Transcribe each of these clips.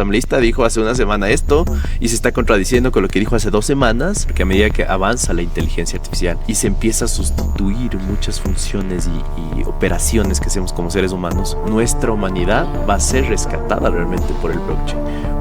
asambleísta dijo hace una semana esto y se está contradiciendo con lo que dijo hace 2 semanas, porque a medida que avanza la inteligencia artificial y se empieza a sustituir muchas funciones y operaciones que hacemos como seres humanos, nuestra humanidad va a ser rescatada realmente por el blockchain,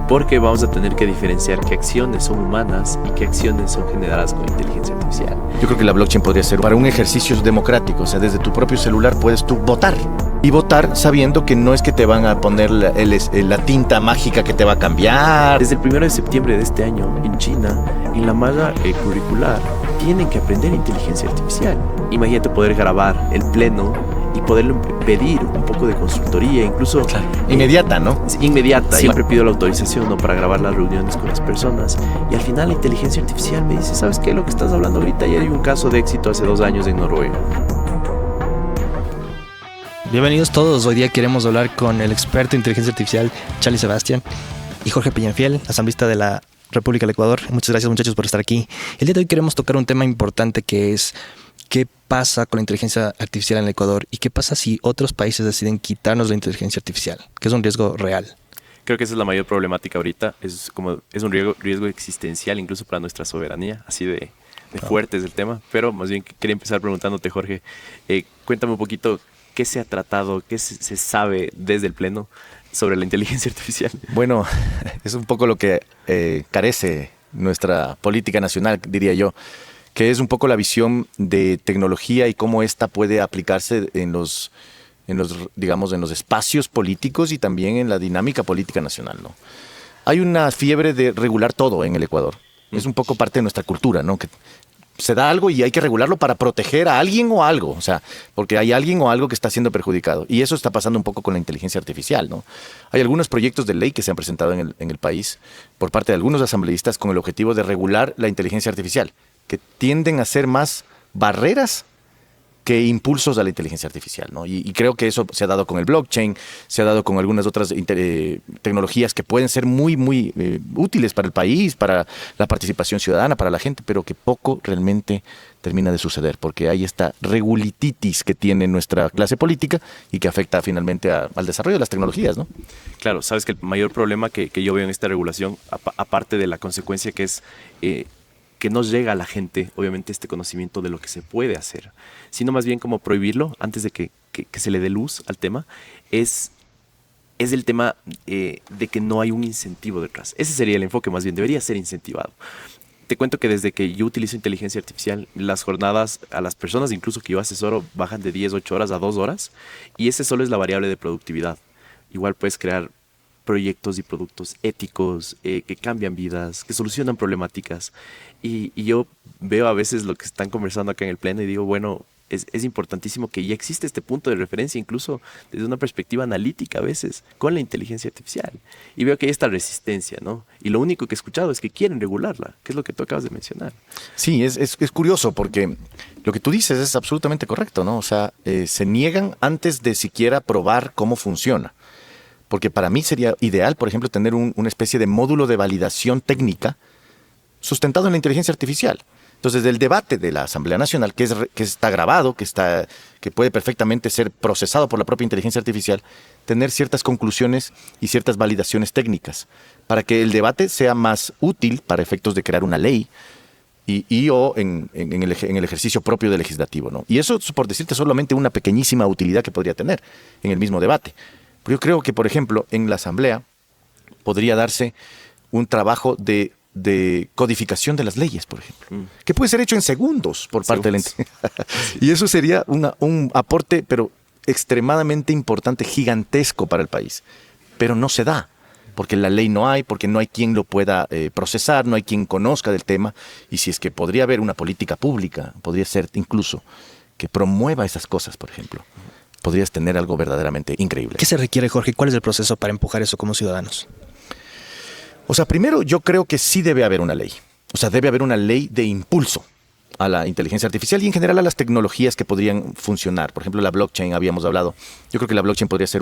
porque vamos a tener que diferenciar qué acciones son humanas y qué acciones son generadas con inteligencia artificial. Yo creo que la blockchain podría ser para un ejercicio democrático, o sea, desde tu propio celular puedes tú votar. Y votar sabiendo que no es que te van a poner la tinta mágica que te va a cambiar. Desde el 1 de septiembre de este año, en China, en la malla curricular, tienen que aprender inteligencia artificial. Imagínate poder grabar el pleno y poderle pedir un poco de consultoría, incluso... Claro. Inmediata, ¿no? Inmediata. Sí. Siempre pido la autorización, ¿no?, para grabar las reuniones con las personas. Y al final la inteligencia artificial me dice, ¿sabes qué? Lo que estás hablando ahorita, ya hay un caso de éxito hace 2 años en Noruega. Bienvenidos todos. Hoy día queremos hablar con el experto en inteligencia artificial, Charlie Sebastián, y Jorge Peñafiel, asambleísta de la República del Ecuador. Muchas gracias, muchachos, por estar aquí. El día de hoy queremos tocar un tema importante que es qué pasa con la inteligencia artificial en el Ecuador y qué pasa si otros países deciden quitarnos la inteligencia artificial, que es un riesgo real. Creo que esa es la mayor problemática ahorita. Es un riesgo existencial incluso para nuestra soberanía, así de fuerte es el tema. Pero más bien quería empezar preguntándote, Jorge, cuéntame un poquito qué se ha tratado, qué se sabe desde el Pleno sobre la inteligencia artificial. Bueno, es un poco lo que carece nuestra política nacional, diría yo, que es un poco la visión de tecnología y cómo ésta puede aplicarse en los espacios políticos y también en la dinámica política nacional, ¿no? Hay una fiebre de regular todo en el Ecuador. Es un poco parte de nuestra cultura, ¿no? Que se da algo y hay que regularlo para proteger a alguien o algo, o sea, porque hay alguien o algo que está siendo perjudicado. Y eso está pasando un poco con la inteligencia artificial, ¿no? Hay algunos proyectos de ley que se han presentado en el país por parte de algunos asambleístas con el objetivo de regular la inteligencia artificial, que tienden a ser más barreras que impulsos a la inteligencia artificial, ¿no? Y creo que eso se ha dado con el blockchain, se ha dado con algunas otras tecnologías que pueden ser muy, muy útiles para el país, para la participación ciudadana, para la gente, pero que poco realmente termina de suceder, porque hay esta regulititis que tiene nuestra clase política y que afecta finalmente al desarrollo de las tecnologías, ¿no? Claro, sabes que el mayor problema que yo veo en esta regulación, aparte de la consecuencia que es... que no llega a la gente, obviamente, este conocimiento de lo que se puede hacer, sino más bien como prohibirlo antes de que se le dé luz al tema, es el tema de que no hay un incentivo detrás. Ese sería el enfoque, más bien, debería ser incentivado. Te cuento que desde que yo utilizo inteligencia artificial, las jornadas a las personas, incluso que yo asesoro, bajan de 8 horas a 2 horas, y ese solo es la variable de productividad. Igual puedes crear proyectos y productos éticos que cambian vidas, que solucionan problemáticas. Y yo veo a veces lo que están conversando acá en el Pleno y digo, bueno, es importantísimo que ya existe este punto de referencia, incluso desde una perspectiva analítica a veces, con la inteligencia artificial. Y veo que hay esta resistencia, ¿no? Y lo único que he escuchado es que quieren regularla, que es lo que tú acabas de mencionar. Sí, es curioso porque lo que tú dices es absolutamente correcto, ¿no? O sea, se niegan antes de siquiera probar cómo funciona. Porque para mí sería ideal, por ejemplo, tener una especie de módulo de validación técnica sustentado en la inteligencia artificial. Entonces, del debate de la Asamblea Nacional, que está grabado, que puede perfectamente ser procesado por la propia inteligencia artificial, tener ciertas conclusiones y ciertas validaciones técnicas para que el debate sea más útil para efectos de crear una ley o en el ejercicio propio del legislativo, ¿no? Y eso, por decirte, solamente una pequeñísima utilidad que podría tener en el mismo debate. Pero yo creo que, por ejemplo, en la Asamblea podría darse un trabajo de codificación de las leyes, por ejemplo, que puede ser hecho en segundos por parte de la inteligencia. Y eso sería un aporte, pero extremadamente importante, gigantesco para el país. Pero no se da, porque la ley no hay, porque no hay quien lo pueda procesar, no hay quien conozca del tema. Y si es que podría haber una política pública, podría ser incluso que promueva esas cosas, por ejemplo, podrías tener algo verdaderamente increíble. ¿Qué se requiere, Jorge? ¿Cuál es el proceso para empujar eso como ciudadanos? O sea, primero yo creo que sí debe haber una ley. O sea, debe haber una ley de impulso a la inteligencia artificial y en general a las tecnologías que podrían funcionar. Por ejemplo, la blockchain, habíamos hablado. Yo creo que la blockchain podría ser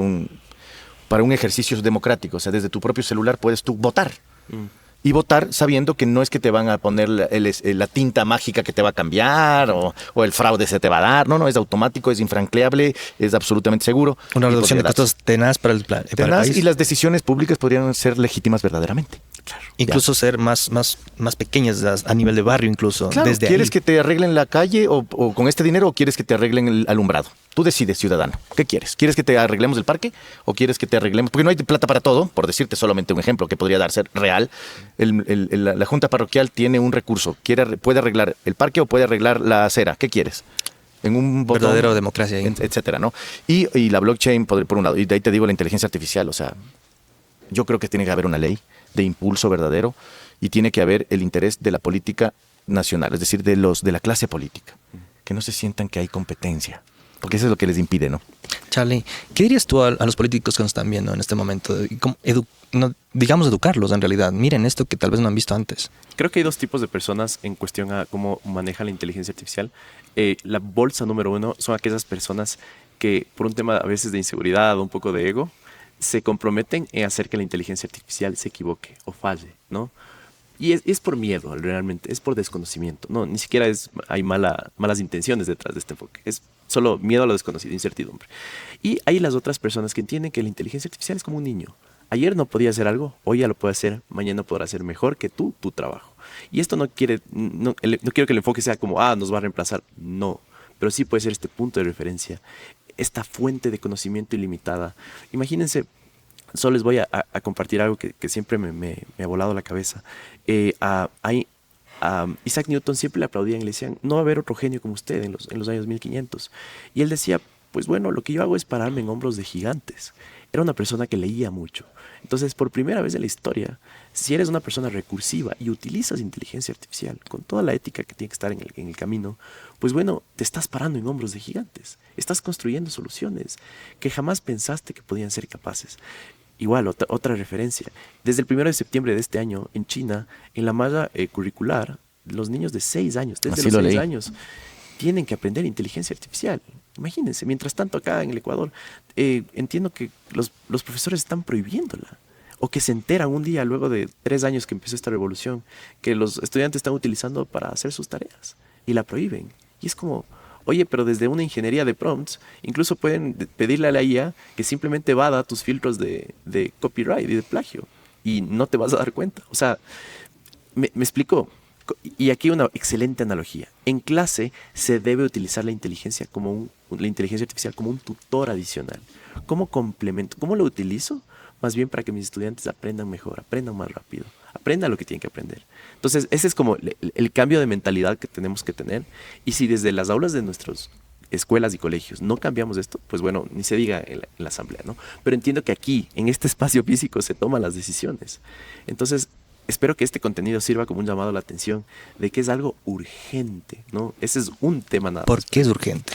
para un ejercicio democrático. O sea, desde tu propio celular puedes tú votar. y votar sabiendo que no es que te van a poner la tinta mágica que te va a cambiar o el fraude se te va a dar. No, es automático, es infranqueable, es absolutamente seguro. Una reducción de costos tenaz para el país. Y las decisiones públicas podrían ser legítimas verdaderamente. Claro. Incluso ser más pequeñas a nivel de barrio, incluso. Claro, desde ¿quieres ahí. que te arreglen la calle o con este dinero o quieres que te arreglen el alumbrado? Tú decides, ciudadano. ¿Qué quieres? ¿Quieres que te arreglemos el parque o quieres que te arreglemos? Porque no hay plata para todo, por decirte solamente un ejemplo que podría darse real. La junta parroquial tiene un recurso. Puede arreglar el parque o puede arreglar la acera. ¿Qué quieres? En un botón, verdadero democracia, etcétera, ¿no? Y la blockchain, por un lado. Y de ahí te digo la inteligencia artificial. O sea, yo creo que tiene que haber una ley de impulso verdadero y tiene que haber el interés de la política nacional, es decir, de la clase política, que no se sientan que hay competencia, porque eso es lo que les impide, ¿no? Charlie, ¿qué dirías tú a los políticos que nos están viendo en este momento? Digamos, educarlos en realidad. Miren esto que tal vez no han visto antes. Creo que hay dos tipos de personas en cuestión a cómo maneja la inteligencia artificial. La bolsa número uno son aquellas personas que por un tema a veces de inseguridad o un poco de ego, se comprometen en hacer que la inteligencia artificial se equivoque o falle, ¿no? Y es por miedo, realmente, es por desconocimiento. No, ni siquiera hay malas intenciones detrás de este enfoque. Es solo miedo a lo desconocido, incertidumbre. Y hay las otras personas que entienden que la inteligencia artificial es como un niño. Ayer no podía hacer algo, hoy ya lo puede hacer, mañana podrá hacer mejor que tu trabajo. Y esto no quiero que el enfoque sea como, nos va a reemplazar. No, pero sí puede ser este punto de referencia, esta fuente de conocimiento ilimitada. Imagínense, solo les voy a compartir algo que siempre me ha volado la cabeza. A Isaac Newton siempre le aplaudían y le decían, no va a haber otro genio como usted en los años 1500. Y él decía, pues bueno, lo que yo hago es pararme en hombros de gigantes. Era una persona que leía mucho. Entonces, por primera vez en la historia, si eres una persona recursiva y utilizas inteligencia artificial con toda la ética que tiene que estar en el camino, pues bueno, te estás parando en hombros de gigantes. Estás construyendo soluciones que jamás pensaste que podían ser capaces. Igual, otra referencia. Desde el 1 de septiembre de este año, en China, en la malla curricular, los niños de 6 años, desde los 6 años, tienen que aprender inteligencia artificial. Imagínense, mientras tanto acá en el Ecuador, entiendo que los profesores están prohibiéndola. O que se enteran un día, luego de 3 años que empezó esta revolución, que los estudiantes están utilizando para hacer sus tareas. Y la prohíben. Y es como, oye, pero desde una ingeniería de prompts, incluso pueden pedirle a la IA que simplemente vada tus filtros de copyright y de plagio. Y no te vas a dar cuenta. O sea, me explico. Y aquí una excelente analogía. En clase se debe utilizar la inteligencia artificial como un tutor adicional, como complemento. ¿Cómo lo utilizo? Más bien para que mis estudiantes aprendan mejor, aprendan más rápido, aprendan lo que tienen que aprender. Entonces, ese es como el cambio de mentalidad que tenemos que tener. Y si desde las aulas de nuestras escuelas y colegios no cambiamos esto, pues bueno, ni se diga en la asamblea, ¿no? Pero entiendo que aquí, en este espacio físico, se toman las decisiones. Entonces, espero que este contenido sirva como un llamado a la atención de que es algo urgente, ¿no? Ese es un tema nada más. ¿Por qué es urgente?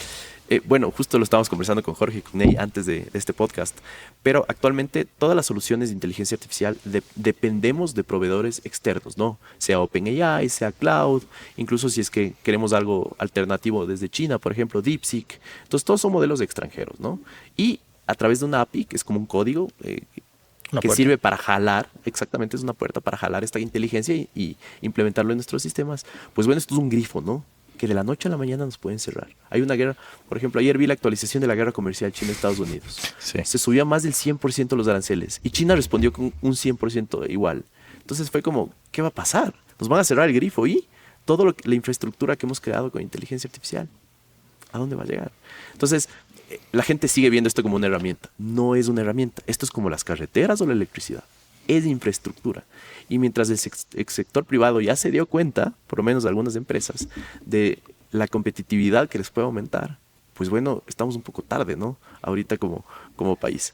Bueno, justo lo estábamos conversando con Jorge y con Ney antes de este podcast, pero actualmente todas las soluciones de inteligencia artificial dependemos de proveedores externos, ¿no? Sea OpenAI, sea Cloud, incluso si es que queremos algo alternativo desde China, por ejemplo, DeepSeek. Entonces, todos son modelos extranjeros, ¿no? Y a través de una API, que es como un código que sirve para jalar, exactamente, es una puerta para jalar esta inteligencia y implementarlo en nuestros sistemas. Pues bueno, esto es un grifo, ¿no? Que de la noche a la mañana nos pueden cerrar. Hay una guerra, por ejemplo, ayer vi la actualización de la guerra comercial China-Estados Unidos. Sí. Se subió a más del 100% los aranceles y China respondió con un 100% igual. Entonces fue como, ¿qué va a pasar? Nos van a cerrar el grifo y toda la infraestructura que hemos creado con inteligencia artificial, ¿a dónde va a llegar? Entonces, la gente sigue viendo esto como una herramienta. No es una herramienta. Esto es como las carreteras o la electricidad. Es infraestructura. Y mientras el sector privado ya se dio cuenta, por lo menos algunas empresas, de la competitividad que les puede aumentar, pues bueno, estamos un poco tarde, ¿no? Ahorita como país,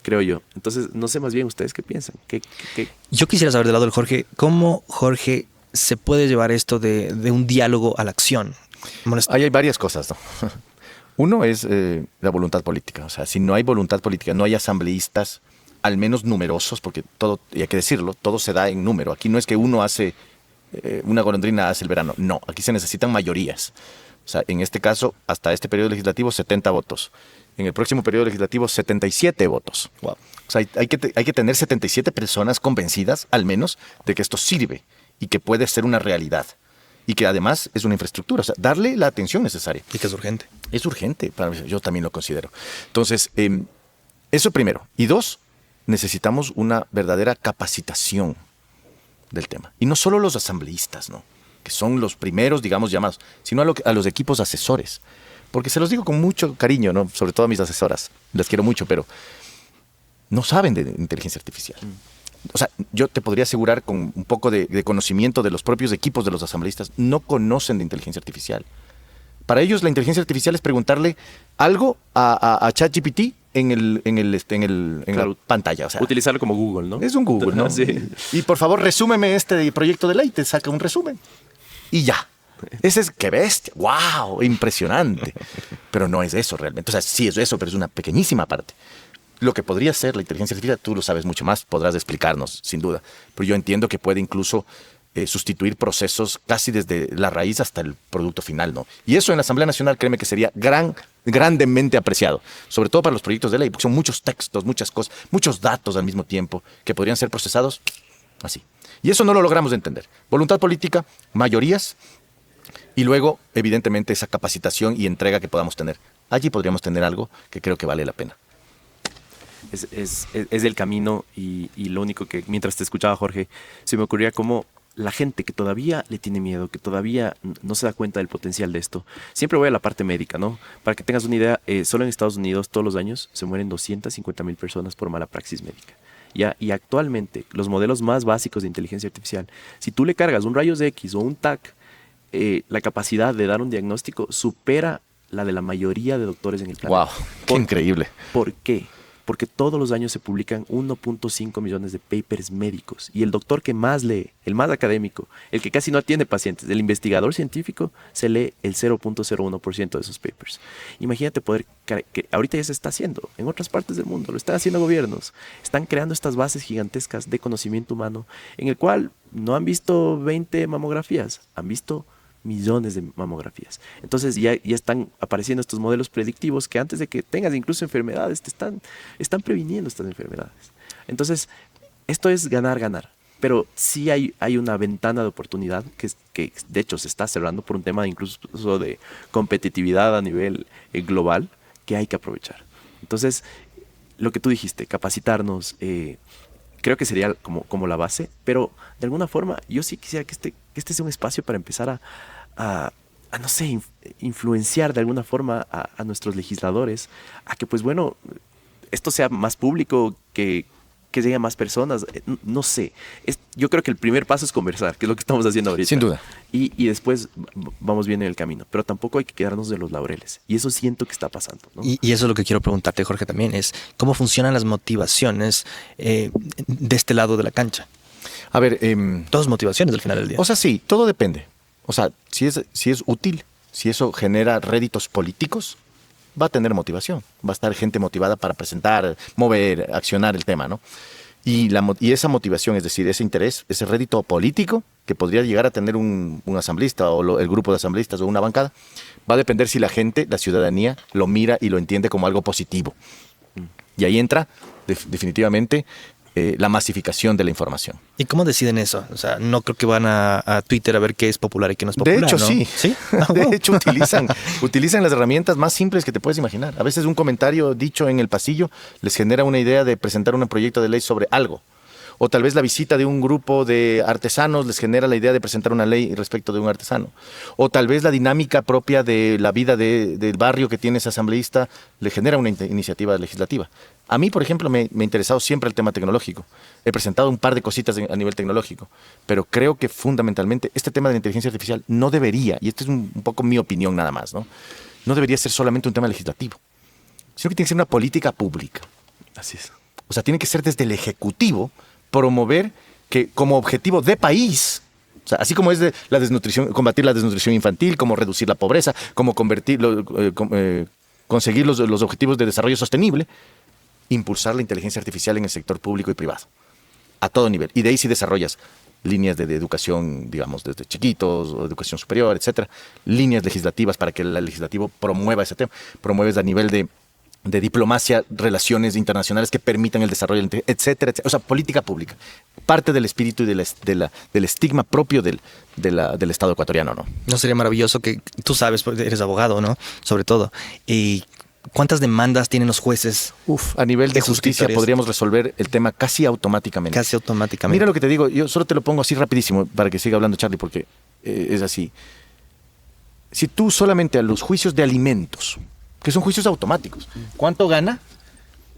creo yo. Entonces, no sé más bien ustedes qué piensan. Yo quisiera saber del lado del Jorge, ¿cómo Jorge se puede llevar esto de un diálogo a la acción? Ahí hay varias cosas, ¿no? Uno es la voluntad política. O sea, si no hay voluntad política, no hay asambleístas, al menos numerosos, porque todo, y hay que decirlo, todo se da en número. Aquí no es que uno hace, una golondrina hace el verano. No, aquí se necesitan mayorías. O sea, en este caso, hasta este periodo legislativo, 70 votos. en el próximo periodo legislativo 77 votos. Wow. O sea, hay que tener 77 personas convencidas, al menos, de que esto sirve y que puede ser una realidad. Y que además es una infraestructura. O sea, darle la atención necesaria. Y que es urgente. Es urgente, yo también lo considero. Entonces, eso primero. Y dos, necesitamos una verdadera capacitación del tema. Y no solo los asambleístas, ¿no? Que son los primeros, digamos, llamados, sino a los equipos asesores. Porque se los digo con mucho cariño, ¿no? Sobre todo a mis asesoras. Las quiero mucho, pero no saben de inteligencia artificial. O sea, yo te podría asegurar con un poco de conocimiento de los propios equipos de los asambleístas, no conocen de inteligencia artificial. Para ellos la inteligencia artificial es preguntarle algo a ChatGPT en Claro. la pantalla. O sea, Utilizarlo como Google, ¿no? es un Google, ¿no? Sí. Y por favor, resúmeme este proyecto de ley, te saca un resumen. Y ya. Ese es, qué bestia, wow, impresionante. Pero no es eso realmente. O sea, sí es eso, pero es una pequeñísima parte. Lo que podría ser la inteligencia artificial, tú lo sabes mucho más, podrás explicarnos, sin duda. Pero yo entiendo que puede incluso sustituir procesos casi desde la raíz hasta el producto final, ¿no? Y eso en la Asamblea Nacional, créeme que sería grandemente apreciado, sobre todo para los proyectos de ley, porque son muchos textos, muchas cosas, muchos datos al mismo tiempo que podrían ser procesados así. Y eso no lo logramos de entender. Voluntad política, mayorías, y luego, evidentemente, esa capacitación y entrega que podamos tener. Allí podríamos tener algo que creo que vale la pena. Es el camino y lo único que, mientras te escuchaba, Jorge, se me ocurría cómo la gente que todavía le tiene miedo, que todavía no se da cuenta del potencial de esto. Siempre voy a la parte médica, ¿no? Para que tengas una idea, solo en Estados Unidos todos los años se mueren 250,000 personas por mala praxis médica. ¿Ya? Y actualmente los modelos más básicos de inteligencia artificial, si tú le cargas un rayos X o un TAC, la capacidad de dar un diagnóstico supera la de la mayoría de doctores en el planeta. ¡Wow! ¡Qué increíble! ¿Por qué? Porque todos los años se publican 1.5 millones de papers médicos y el doctor que más lee, el más académico, el que casi no atiende pacientes, el investigador científico, se lee el 0.01% de esos papers. Imagínate poder, que ahorita ya se está haciendo en otras partes del mundo, lo están haciendo gobiernos, están creando estas bases gigantescas de conocimiento humano en el cual no han visto 20 mamografías, han visto millones de mamografías. Entonces ya están apareciendo estos modelos predictivos que antes de que tengas incluso enfermedades, están previniendo estas enfermedades. Entonces, esto es ganar. Pero sí hay una ventana de oportunidad que de hecho se está cerrando por un tema incluso de competitividad a nivel global que hay que aprovechar. Entonces, lo que tú dijiste, capacitarnos, creo que sería como la base, pero de alguna forma yo sí quisiera que este sea un espacio para empezar a no sé, influenciar de alguna forma a nuestros legisladores, a que pues bueno, esto sea más público, que llegue a más personas, no sé. Yo creo que el primer paso es conversar, que es lo que estamos haciendo ahorita. Sin duda. Y después vamos bien en el camino, pero tampoco hay que quedarnos de los laureles. Y eso siento que está pasando, ¿no? Y eso es lo que quiero preguntarte, Jorge, también, es cómo funcionan las motivaciones de este lado de la cancha. A ver, Todas motivaciones al final del día. o sea, sí, todo depende. O sea, si es útil, si eso genera réditos políticos, va a tener motivación. Va a estar gente motivada para presentar, mover, accionar el tema, ¿no? Y esa motivación, es decir, ese interés, ese rédito político que podría llegar a tener un asambleísta o el grupo de asambleístas o una bancada, va a depender si la gente, la ciudadanía, lo mira y lo entiende como algo positivo. Y ahí entra definitivamente la masificación de la información. ¿Y cómo deciden eso? O sea, no creo que van a Twitter a ver qué es popular y qué no es popular. De hecho, ¿no? sí. ¿Sí? Ah, De wow. hecho, utilizan las herramientas más simples que te puedes imaginar. A veces un comentario dicho en el pasillo les genera una idea de presentar un proyecto de ley sobre algo. O tal vez la visita de un grupo de artesanos les genera la idea de presentar una ley respecto de un artesano. O tal vez la dinámica propia de la vida del barrio que tiene ese asambleísta le genera una iniciativa legislativa. A mí, por ejemplo, me ha interesado siempre el tema tecnológico. He presentado un par de cositas a nivel tecnológico, pero creo que fundamentalmente este tema de la inteligencia artificial no debería, y esta es un poco mi opinión nada más, no debería ser solamente un tema legislativo, sino que tiene que ser una política pública. Así es. O sea, tiene que ser desde el Ejecutivo promover que como objetivo de país, o sea, así como es de la desnutrición, combatir la desnutrición infantil, como reducir la pobreza, como conseguir los objetivos de desarrollo sostenible, impulsar la inteligencia artificial en el sector público y privado, a todo nivel. Y de ahí sí desarrollas líneas de educación, digamos, desde chiquitos, o educación superior, etcétera, líneas legislativas para que el legislativo promueva ese tema, promueves a nivel de de diplomacia, relaciones internacionales que permitan el desarrollo, etcétera, etcétera. O sea, política pública. Parte del espíritu y del estigma propio del Estado ecuatoriano, ¿no? No sería maravilloso que tú sabes, porque eres abogado, ¿no? Sobre todo. ¿Y cuántas demandas tienen los jueces? A nivel de justicia suscriptores. podríamos resolver el tema casi automáticamente. Casi automáticamente. Mira lo que te digo, yo solo te lo pongo así rapidísimo para que siga hablando Charlie, porque es así. Si tú solamente a los juicios de alimentos, que son juicios automáticos, ¿cuánto gana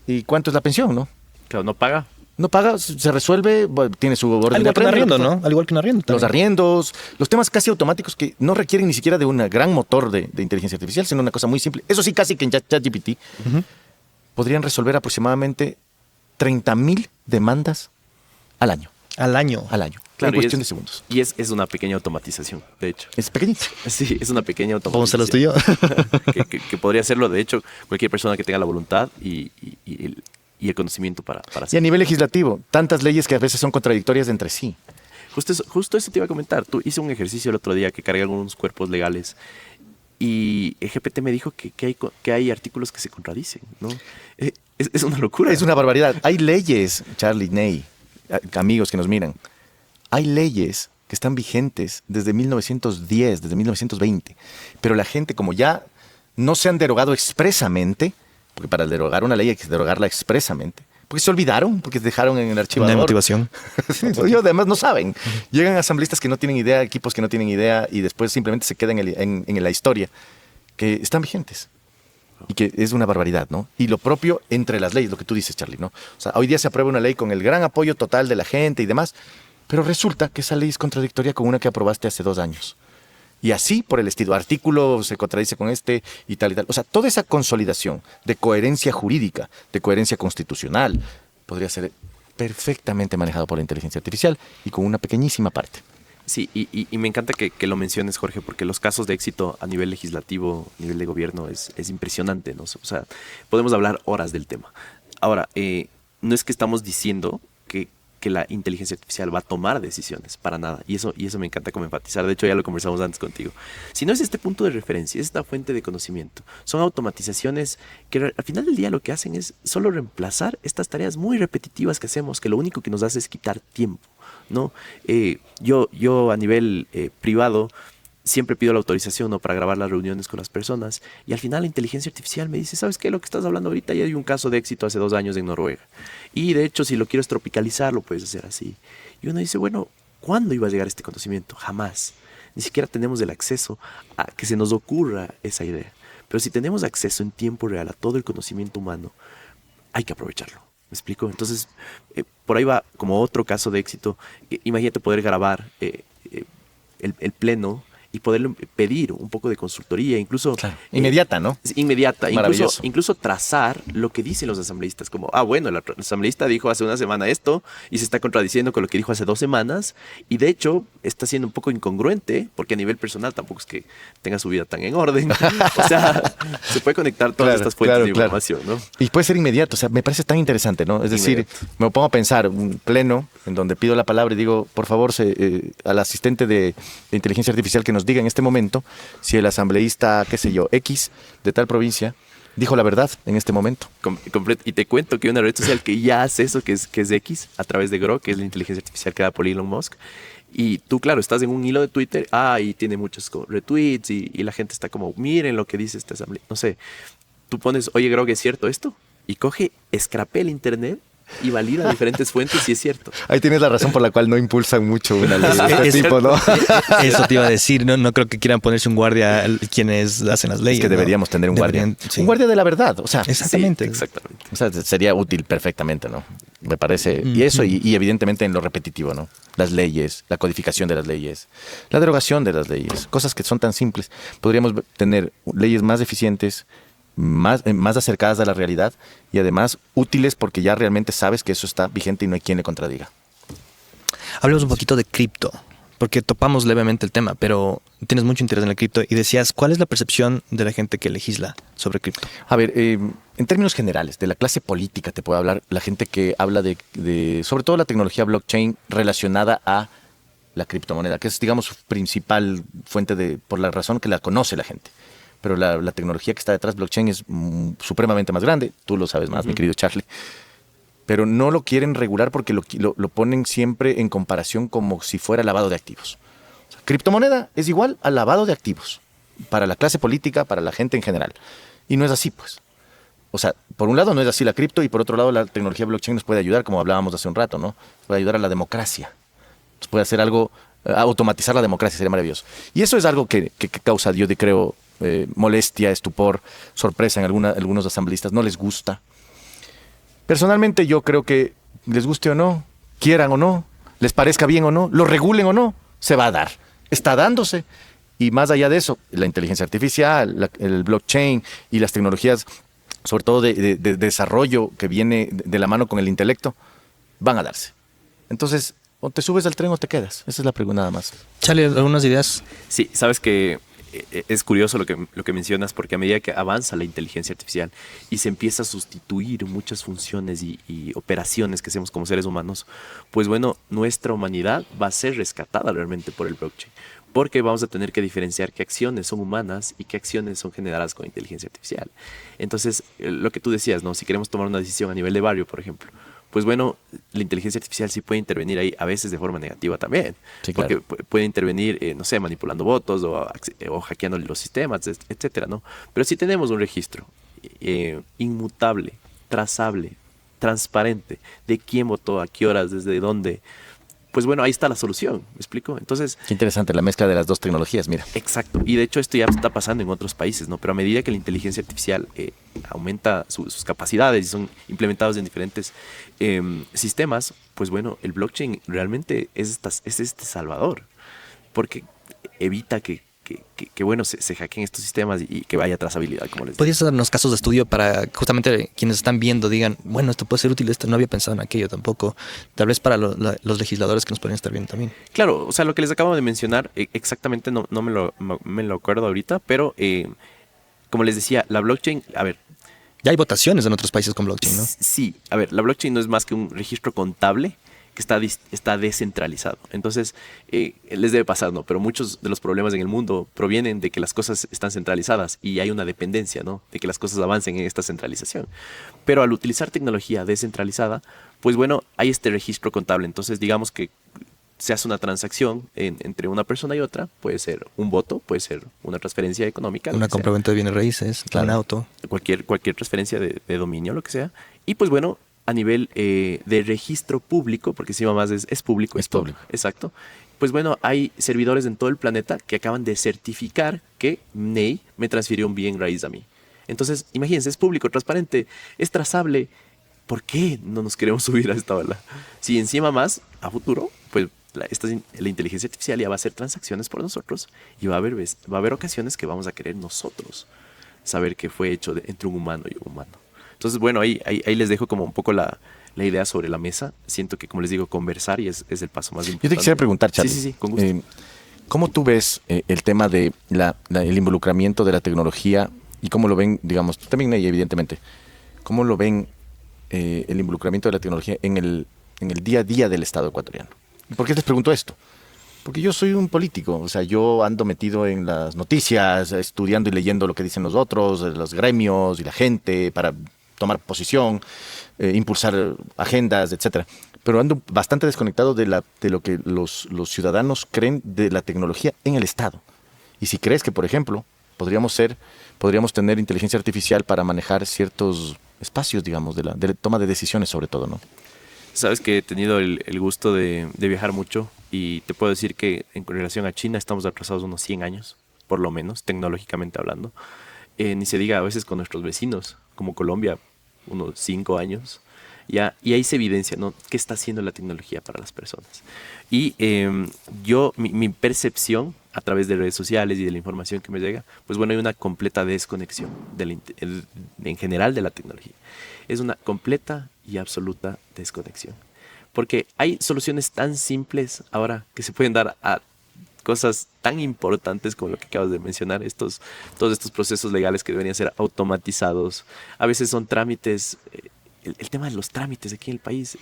y cuánto es la pensión, no? Claro, no paga. No paga, se resuelve, bueno, tiene su orden Al de igual que un apremio, arriendo, ¿no? Al igual que un arriendo. Los también. arriendos, los temas casi automáticos que no requieren ni siquiera de un gran motor de inteligencia artificial, sino una cosa muy simple. Eso sí, casi que en ChatGPT podrían resolver aproximadamente 30,000 demandas al año. Al año. Al año. Claro, en cuestión y de segundos. Y es una pequeña automatización, de hecho. Es pequeñito. Sí, es una pequeña ¿Cómo se automatización. los tuyo? que podría hacerlo, de hecho, cualquier persona que tenga la voluntad y el conocimiento para Y a hacerlo. nivel legislativo, tantas leyes que a veces son contradictorias entre sí. Justo eso te iba a comentar. Tú hice un ejercicio el otro día que cargué algunos cuerpos legales y el GPT me dijo que hay artículos que se contradicen, ¿no? Es una locura. Es una barbaridad. Hay leyes, Charlie, Ney, amigos que nos miran, hay leyes que están vigentes desde 1910, desde 1920, pero la gente, como ya no se han derogado expresamente, porque para derogar una ley hay que derogarla expresamente, porque se olvidaron, porque dejaron en el No archivador. hay motivación. Sí, y además no saben. Llegan asambleístas que no tienen idea, equipos que no tienen idea, y después simplemente se quedan en la historia, que están vigentes. Y que es una barbaridad, ¿no? Y lo propio entre las leyes, lo que tú dices, Charlie, ¿no? O sea, hoy día se aprueba una ley con el gran apoyo total de la gente y demás, pero resulta que esa ley es contradictoria con una que aprobaste hace 2 años. Y así por el estilo, artículo se contradice con este y tal y tal. O sea, toda esa consolidación de coherencia jurídica, de coherencia constitucional, podría ser perfectamente manejado por la inteligencia artificial y con una pequeñísima parte. Sí, y me encanta que lo menciones, Jorge, porque los casos de éxito a nivel legislativo, a nivel de gobierno, es impresionante, ¿no? O sea, podemos hablar horas del tema. Ahora, no es que estamos diciendo que la inteligencia artificial va a tomar decisiones, para nada. Y eso me encanta como enfatizar. De hecho, ya lo conversamos antes contigo. Si no es este punto de referencia, es esta fuente de conocimiento. Son automatizaciones que al final del día lo que hacen es solo reemplazar estas tareas muy repetitivas que hacemos, que lo único que nos hace es quitar tiempo, ¿no? Yo a nivel privado siempre pido la autorización, ¿no?, para grabar las reuniones con las personas y al final la inteligencia artificial me dice, ¿sabes qué? Lo que estás hablando ahorita, ya hay un caso de éxito hace 2 años en Noruega y de hecho si lo quieres tropicalizar lo puedes hacer así. Y uno dice, bueno, ¿cuándo iba a llegar este conocimiento? Jamás. Ni siquiera tenemos el acceso a que se nos ocurra esa idea. Pero si tenemos acceso en tiempo real a todo el conocimiento humano, hay que aprovecharlo. ¿Me explico? Entonces, por ahí va como otro caso de éxito. Imagínate poder grabar el pleno y poderle pedir un poco de consultoría, incluso... Claro. Inmediata, ¿no? Inmediata. Maravilloso. Incluso trazar lo que dicen los asambleístas, como, bueno, el asambleísta dijo hace una semana esto y se está contradiciendo con lo que dijo hace 2 semanas y de hecho está siendo un poco incongruente porque a nivel personal tampoco es que tenga su vida tan en orden. O sea, se puede conectar todas estas fuentes de información, ¿no? Y puede ser inmediato, o sea, me parece tan interesante, ¿no? Es decir, me pongo a pensar, un pleno en donde pido la palabra y digo, por favor, al asistente de inteligencia artificial que nos diga en este momento si el asambleísta, qué sé yo, X de tal provincia dijo la verdad en este momento. Y te cuento que hay una red social que ya hace eso, que es X, a través de Grok, que es la inteligencia artificial creada por Elon Musk. Y tú, claro, estás en un hilo de Twitter, y tiene muchos retweets y la gente está como, miren lo que dice esta asamblea. No sé, tú pones, oye, Grok, ¿es cierto esto? Y coge, scrapea el internet y valida diferentes fuentes si es cierto. Ahí tienes la razón por la cual no impulsan mucho una ley de este tipo, ¿no? Eso te iba a decir, no creo que quieran ponerse un guardia quienes hacen las leyes. Es que deberíamos tener un guardia. Sí. Un guardia de la verdad, o sea. Exactamente. Sí, exactamente. O sea, sería útil perfectamente, ¿no? Me parece. Y eso, y evidentemente en lo repetitivo, ¿no? Las leyes, la codificación de las leyes, la derogación de las leyes, cosas que son tan simples. Podríamos tener leyes más eficientes, más acercadas a la realidad y además útiles porque ya realmente sabes que eso está vigente y no hay quien le contradiga. Hablemos un poquito de cripto, porque topamos levemente el tema, pero tienes mucho interés en el cripto y decías, ¿cuál es la percepción de la gente que legisla sobre cripto? A ver, en términos generales, de la clase política te puedo hablar, la gente que habla de sobre todo la tecnología blockchain relacionada a la criptomoneda, que es, digamos, su principal fuente por la razón que la conoce la gente. pero la tecnología que está detrás de blockchain es supremamente más grande. Tú lo sabes más, mi querido Charlie. Pero no lo quieren regular porque lo ponen siempre en comparación como si fuera lavado de activos. O sea, criptomoneda es igual al lavado de activos para la clase política, para la gente en general. Y no es así, pues. O sea, por un lado no es así la cripto y por otro lado la tecnología blockchain nos puede ayudar, como hablábamos hace un rato, ¿no? Nos puede ayudar a la democracia. Nos puede hacer algo, automatizar la democracia, sería maravilloso. Y eso es algo que causa, yo creo, molestia, estupor, sorpresa en algunos asambleístas. No les gusta. Personalmente yo creo que les guste o no, quieran o no, les parezca bien o no, lo regulen o no, se va a dar. Está dándose. Y más allá de eso, la inteligencia artificial, el blockchain y las tecnologías, sobre todo de desarrollo que viene de la mano con el intelecto, van a darse. Entonces, o te subes al tren o te quedas. Esa es la pregunta nada más. Charlie, ¿algunas ideas? Sí, sabes que es curioso lo que mencionas, porque a medida que avanza la inteligencia artificial y se empieza a sustituir muchas funciones y operaciones que hacemos como seres humanos, pues bueno, nuestra humanidad va a ser rescatada realmente por el blockchain. Porque vamos a tener que diferenciar qué acciones son humanas y qué acciones son generadas con inteligencia artificial. Entonces, lo que tú decías, ¿no? Si queremos tomar una decisión a nivel de barrio, por ejemplo, pues bueno, la inteligencia artificial sí puede intervenir ahí a veces de forma negativa también. Sí, claro. Porque puede intervenir, no sé, manipulando votos o hackeando los sistemas, etcétera, ¿no? Pero si tenemos un registro inmutable, trazable, transparente, de quién votó, a qué horas, desde dónde, pues bueno, ahí está la solución, ¿me explico? Entonces, Qué interesante la mezcla de las dos tecnologías, mira. exacto, y de hecho esto ya está pasando en otros países, ¿no? Pero a medida que la inteligencia artificial aumenta sus capacidades y son implementados en diferentes sistemas, pues bueno, el blockchain realmente es este salvador, porque evita que bueno, se hackeen estos sistemas y que vaya trazabilidad, como les digo. ¿Podrías darnos casos de estudio para justamente quienes están viendo digan, bueno, esto puede ser útil, esto no había pensado en aquello tampoco? Tal vez para los legisladores que nos podrían estar viendo también. Claro, o sea, lo que les acabo de mencionar, exactamente no me lo acuerdo ahorita, pero como les decía, la blockchain, a ver, Ya hay votaciones en otros países con blockchain, ¿no? sí, a ver, la blockchain no es más que un registro contable que está descentralizado. Entonces, les debe pasar, ¿no? Pero muchos de los problemas en el mundo provienen de que las cosas están centralizadas y hay una dependencia, ¿no? De que las cosas avancen en esta centralización. Pero al utilizar tecnología descentralizada, pues bueno, hay este registro contable. Entonces, digamos que se hace una transacción entre una persona y otra, puede ser un voto, puede ser una transferencia económica, Una compraventa de bienes raíces, un auto. cualquier transferencia de dominio, lo que sea. Y pues bueno, a nivel de registro público, porque encima más es público. Es público. Exacto. Pues bueno, hay servidores en todo el planeta que acaban de certificar que Ney me transfirió un bien raíz a mí. Entonces, imagínense, es público, transparente, es trazable. ¿Por qué no nos queremos subir a esta ola? Si encima más, a futuro, pues la inteligencia artificial ya va a hacer transacciones por nosotros y va a haber ocasiones que vamos a querer nosotros saber que fue hecho entre un humano y un humano. Entonces, bueno, ahí les dejo como un poco la idea sobre la mesa. Siento que, como les digo, conversar y es el paso más importante. Yo te quisiera preguntar, Charlie. Sí, con gusto. ¿Cómo tú ves el tema de el involucramiento de la tecnología y cómo lo ven, digamos, tú también, Ney, evidentemente, cómo lo ven el involucramiento de la tecnología en el día a día del Estado ecuatoriano? ¿Y por qué les pregunto esto? Porque yo soy un político, o sea, yo ando metido en las noticias, estudiando y leyendo lo que dicen los otros, los gremios y la gente para tomar posición, impulsar agendas, etcétera. Pero ando bastante desconectado de lo que los ciudadanos creen de la tecnología en el Estado. Y si crees que, por ejemplo, podríamos tener inteligencia artificial para manejar ciertos espacios, digamos, de toma de decisiones sobre todo, ¿no? Sabes que he tenido el gusto de viajar mucho y te puedo decir que en relación a China estamos atrasados unos 100 años, por lo menos, tecnológicamente hablando. Ni se diga a veces con nuestros vecinos, como Colombia, unos 5 años. Ya, y ahí se evidencia, ¿no?, qué está haciendo la tecnología para las personas. Y mi percepción a través de redes sociales y de la información que me llega, pues bueno, hay una completa desconexión en general de la tecnología. Es una completa y absoluta desconexión. Porque hay soluciones tan simples ahora que se pueden dar a cosas tan importantes como lo que acabas de mencionar, todos estos procesos legales que deberían ser automatizados. A veces son trámites, el tema de los trámites aquí en el país,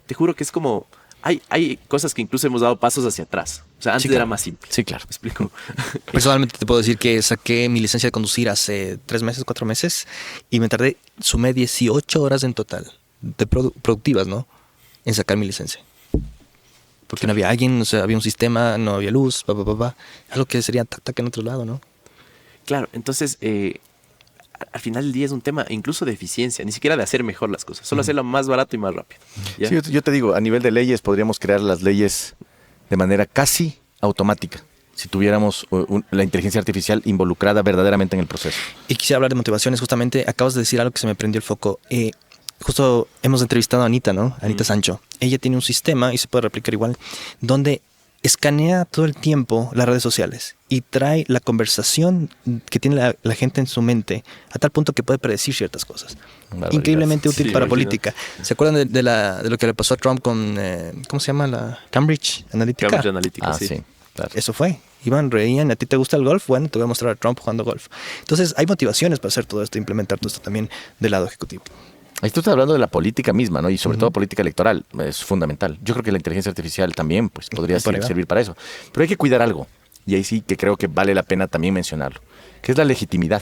te juro que es como hay cosas que incluso hemos dado pasos hacia atrás. O sea, antes Sí, claro. era más simple. Sí, claro. ¿Me explico? Personalmente te puedo decir que saqué mi licencia de conducir hace 3 meses, 4 meses, y me tardé, sumé 18 horas en total, de productivas, ¿no? En sacar mi licencia. Porque no había alguien, o sea, había un sistema, no había luz, algo que sería tac en otro lado, ¿no? Claro, entonces, al final del día es un tema incluso de eficiencia, ni siquiera de hacer mejor las cosas, solo hacerlo más barato y más rápido. ¿Ya? Sí, yo te digo, a nivel de leyes podríamos crear las leyes de manera casi automática si tuviéramos la inteligencia artificial involucrada verdaderamente en el proceso. Y quisiera hablar de motivaciones, justamente, acabas de decir algo que se me prendió el foco. Justo hemos entrevistado a Anita, ¿no? Anita Sancho. Ella tiene un sistema, y se puede replicar igual, donde escanea todo el tiempo las redes sociales y trae la conversación que tiene la gente en su mente a tal punto que puede predecir ciertas cosas. Barbaridad. Increíblemente útil Sí, para imagino. política. ¿Se acuerdan de lo que le pasó a Trump con, ¿cómo se llama? La Cambridge Analytica. Cambridge Analytica, Ah, sí. sí, claro. Eso fue. Iban, reían, ¿a ti te gusta el golf? Bueno, te voy a mostrar a Trump jugando golf. Entonces, hay motivaciones para hacer todo esto, implementar todo esto también del lado ejecutivo. Ahí tú estás hablando de la política misma, ¿no? Y sobre todo política electoral, es fundamental. Yo creo que la inteligencia artificial también pues, podría Por ahí va. servir para eso. Pero hay que cuidar algo, y ahí sí que creo que vale la pena también mencionarlo, que es la legitimidad.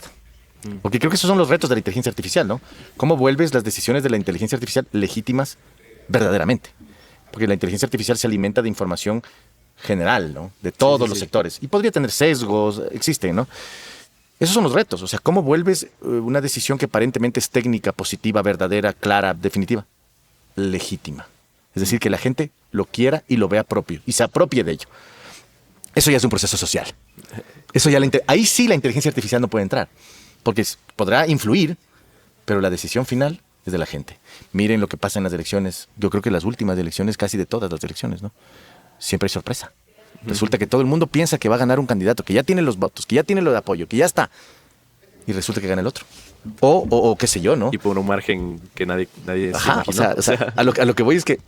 Porque creo que esos son los retos de la inteligencia artificial, ¿no? ¿Cómo vuelves las decisiones de la inteligencia artificial legítimas verdaderamente? Porque la inteligencia artificial se alimenta de información general, ¿no? De todos los sectores. Y podría tener sesgos, existen, ¿no? Esos son los retos. O sea, ¿cómo vuelves una decisión que aparentemente es técnica, positiva, verdadera, clara, definitiva, legítima? Es decir, que la gente lo quiera y lo vea propio y se apropie de ello. Eso ya es un proceso social. Eso ya ahí sí la inteligencia artificial no puede entrar. Porque podrá influir, pero la decisión final es de la gente. Miren lo que pasa en las elecciones. Yo creo que las últimas elecciones, casi de todas las elecciones, ¿no? Siempre hay sorpresa. Resulta que todo el mundo piensa que va a ganar un candidato, que ya tiene los votos, que ya tiene lo de apoyo, que ya está. Y resulta que gana el otro. O qué sé yo, ¿no? Y por un margen que nadie se Ajá, imaginó. o sea, a lo que voy es que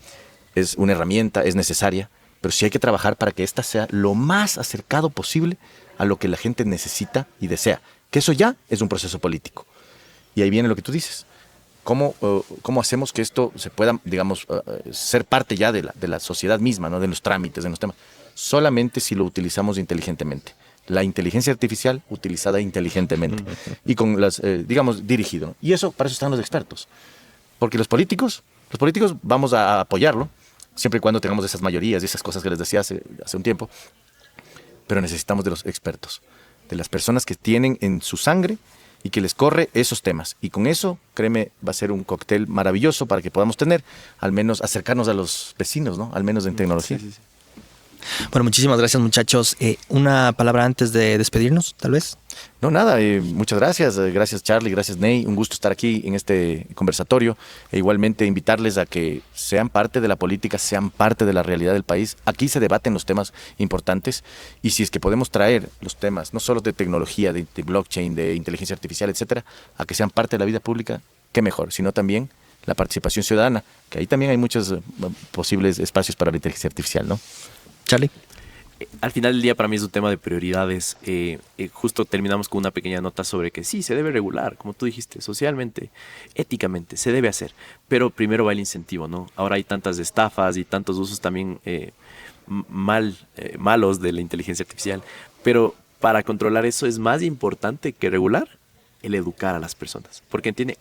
es una herramienta, es necesaria, pero sí hay que trabajar para que ésta sea lo más acercado posible a lo que la gente necesita y desea. Que eso ya es un proceso político. Y ahí viene lo que tú dices. ¿Cómo hacemos que esto se pueda, digamos, ser parte ya de la sociedad misma, ¿no? De los trámites, de los temas? Solamente si lo utilizamos inteligentemente. La inteligencia artificial utilizada inteligentemente. Y con las, digamos, dirigido, ¿no? Y eso, para eso están los expertos. Porque los políticos vamos a apoyarlo, siempre y cuando tengamos esas mayorías y esas cosas que les decía hace un tiempo. Pero necesitamos de los expertos, de las personas que tienen en su sangre y que les corre esos temas. Y con eso, créeme, va a ser un cóctel maravilloso para que podamos tener, al menos acercarnos a los vecinos, ¿no? Al menos en tecnología. Sí, sí, sí. Bueno, muchísimas gracias, muchachos. Una palabra antes de despedirnos, tal vez. No, nada, muchas gracias. Gracias, Charlie, gracias, Ney. Un gusto estar aquí en este conversatorio. E igualmente invitarles a que sean parte de la política, sean parte de la realidad del país. Aquí se debaten los temas importantes y si es que podemos traer los temas, no solo de tecnología, de blockchain, de inteligencia artificial, etcétera, a que sean parte de la vida pública, qué mejor, sino también la participación ciudadana, que ahí también hay muchos posibles espacios para la inteligencia artificial, ¿no? Charlie. Al final del día para mí es un tema de prioridades. Justo terminamos con una pequeña nota sobre que sí, se debe regular, como tú dijiste, socialmente, éticamente, se debe hacer. Pero primero va el incentivo, ¿no? Ahora hay tantas estafas y tantos usos también malos de la inteligencia artificial. Pero para controlar eso es más importante que regular el educar a las personas. Porque entienden,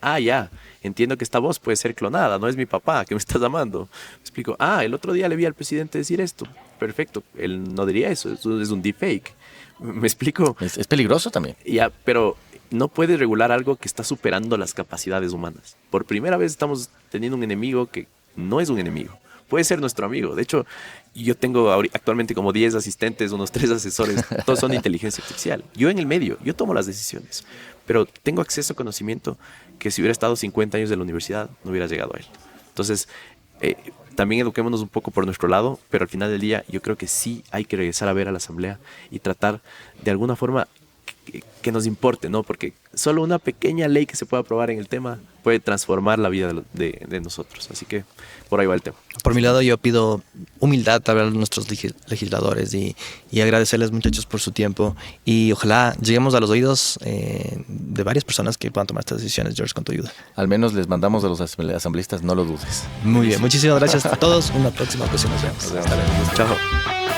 entiendo que esta voz puede ser clonada, no es mi papá que me está llamando. Me explico, el otro día le vi al presidente decir esto. Perfecto, él no diría eso es un deepfake. ¿Me explico? Es peligroso también. Ya, pero no puedes regular algo que está superando las capacidades humanas. Por primera vez estamos teniendo un enemigo que no es un enemigo. Puede ser nuestro amigo. De hecho, yo tengo actualmente como 10 asistentes, unos 3 asesores. Todos son de inteligencia artificial. Yo en el medio, yo tomo las decisiones. Pero tengo acceso a conocimiento que si hubiera estado 50 años de la universidad, no hubiera llegado a él. Entonces, también eduquémonos un poco por nuestro lado, pero al final del día yo creo que sí hay que regresar a ver a la asamblea y tratar de alguna forma que nos importe, ¿no? Porque solo una pequeña ley que se pueda aprobar en el tema puede transformar la vida de nosotros. Así que por ahí va el tema. Por mi lado yo pido humildad a nuestros legisladores y agradecerles, muchachos, por su tiempo y ojalá lleguemos a los oídos de varias personas que puedan tomar estas decisiones, George, con tu ayuda. Al menos les mandamos a los asambleístas, no lo dudes. Muy bien, muchísimas gracias a todos. Una próxima ocasión nos vemos. Nos vemos. Chao.